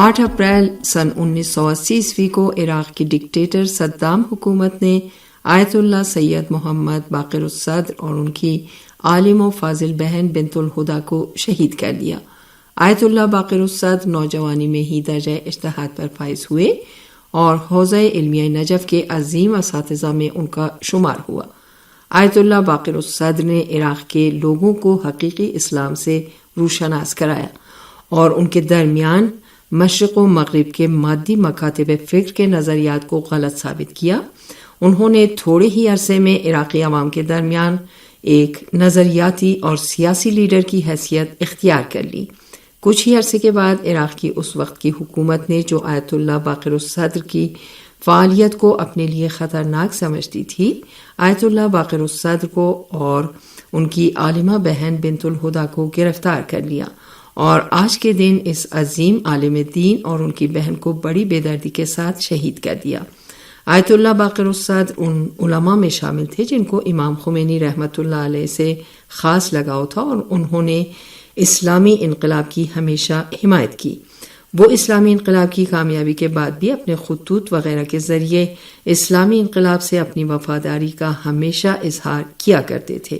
8 April سن 1980 کو عراق کی dictator Saddam حکومت نے آیت اللہ سید محمد باقر الصدر اور ان کی عالم و فاضل بہن بنت الہدا کو شہید کر دیا۔ آیت اللہ باقر الصدر نوجوانی میں ہی درجہ اجتہاد پر فائز ہوئے اور حوزہ علمیہ نجف کے عظیم اساتذہ میں ان کا شمار ہوا۔ آیت اللہ باقر الصدر نے عراق کے لوگوں کو حقیقی اسلام سے روشناس کرایا اور ان کے درمیان مشرق و مغرب کے مادی مکاتب فکر کے نظریات کو غلط ثابت کیا۔ انہوں نے تھوڑے ہی عرصے میں عراقی عوام کے درمیان ایک نظریاتی اور سیاسی لیڈر کی حیثیت اختیار کر لی۔ کچھ ہی عرصے کے بعد عراق کی اس وقت کی حکومت نے، جو آیت اللہ باقر الصدر کی فعالیت کو اپنے لیے خطرناک سمجھتی تھی، آیت اللہ باقر الصدر کو اور ان کی عالمہ بہن بنت الہدا کو گرفتار کر لیا اور آج کے دن اس عظیم عالم دین اور ان کی بہن کو بڑی بے دردی کے ساتھ شہید کر دیا۔ آیت اللہ باقر الصدر ان علماء میں شامل تھے جن کو امام خمینی رحمۃ اللہ علیہ سے خاص لگاؤ تھا اور انہوں نے اسلامی انقلاب کی ہمیشہ حمایت کی۔ وہ اسلامی انقلاب کی کامیابی کے بعد بھی اپنے خطوط وغیرہ کے ذریعے اسلامی انقلاب سے اپنی وفاداری کا ہمیشہ اظہار کیا کرتے تھے۔